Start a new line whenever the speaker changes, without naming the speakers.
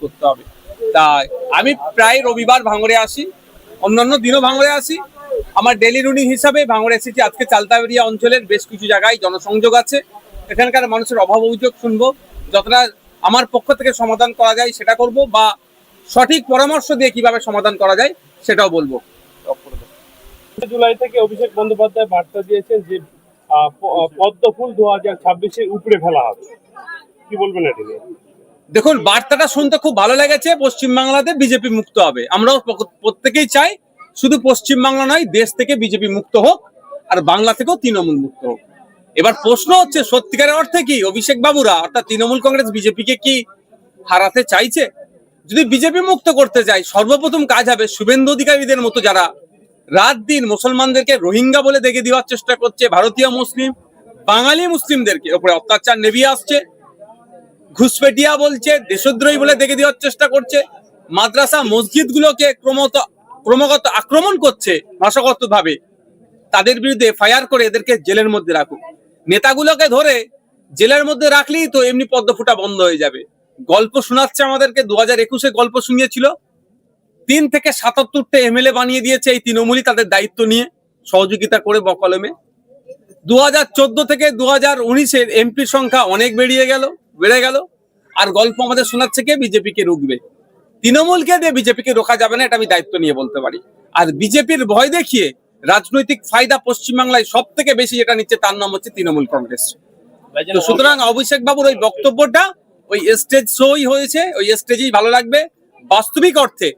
করতে হবে। তাই আমি প্রায় রবিবার ভাঙড়ে আসি, অন্যান্য দিনও ভাঙড়ে আসি। আমার ডেলি রুটিন হিসাবে ভাঙড়ে এসেছি। আজকে চালতাবেরিয়া অঞ্চলের বেশ কিছু জায়গায় জনসংযোগ আছে, এখানকার মানুষের অভাব অভিযোগ শুনবো, যতটা আমার পক্ষ থেকে সমাধান করা যায় সেটা করব, বা সঠিক পরামর্শ দিয়ে কিভাবে সমাধান করা যায় সেটাও বলবো।
জুলাই থেকে অভিষেক বন্দ্যোপাধ্যায় বার্তা দিয়েছেন যে পদ্ম ফুল 2026-এ উপড়ে ফেলা হবে, কি বলবেন এটা নিয়ে?
দেখুন, বার্তাটা শুনতে খুব ভালো লেগেছে। পশ্চিমবাংলাতে বিজেপি মুক্ত হবে, আমরাও প্রত্যেকেই চাই। শুধু পশ্চিমবাংলা নয়, দেশ থেকে বিজেপি মুক্ত হোক, আর বাংলা থেকেও তৃণমূল মুক্ত হোক। এবার প্রশ্ন হচ্ছে, সত্যিকারের অর্থে কি অভিষেক বাবুরা অর্থাৎ তৃণমূল কংগ্রেস বিজেপিকে কি হারাতে চাইছে? যদি বিজেপি মুক্ত করতে চাই, সর্বপ্রথম কাজ হবে শুভেন্দু অধিকারীদের মতো যারা রাত দিন মুসলমানদেরকে রোহিঙ্গা বলে দেখে দেওয়ার চেষ্টা করছে, ভারতীয় মুসলিম বাঙালি মুসলিমদেরকে উপরে অত্যাচার নেভিয়ে আসছে, ঘুষপেটিয়া বলছে, দেশদ্রোহী বলে দেখে দেওয়ার চেষ্টা করছে, মাদ্রাসা মসজিদ গুলোকে ক্রমাগত আক্রমণ করছে ভাষাগত ভাবে, তাদের বিরুদ্ধে ফায়ার করে এদেরকে জেলের মধ্যে রাখুক। নেতাগুলোকে ধরে জেলের মধ্যে রাখলেই তো এমনি পদ্ম ফুটা বন্ধ হয়ে যাবে। গল্প শোনাচ্ছে আমাদেরকে, 2021-এ গল্প শুনিয়েছিল, 3 থেকে 77টা এমএলএ বানিয়ে দিয়েছে এই তৃণমূলই তাদের দায়িত্ব নিয়ে সহযোগিতা করে বকলমে। 2014 থেকে 2019-এর এমপির সংখ্যা অনেক বেড়ে গেল। আর গল্প আমাদের শোনাচ্ছে কে বিজেপিকে রুখবে। তৃণমূলকে দিয়ে বিজেপিকে রোখা যাবে না, এটা আমি দায়িত্ব নিয়ে বলতে পারি। আর বিজেপির ভয় দেখিয়ে রাজনৈতিক ফায়দা পশ্চিমবাংলায় সব থেকে বেশি যেটা নিচ্ছে তার নাম হচ্ছে তৃণমূল কংগ্রেস। তো সুতরাং অভিষেক বাবুর ওই বক্তব্যটা ওই স্টেজ শোই হয়েছে, ওই স্টেজেই ভালো লাগবে। বাস্তবিক অর্থে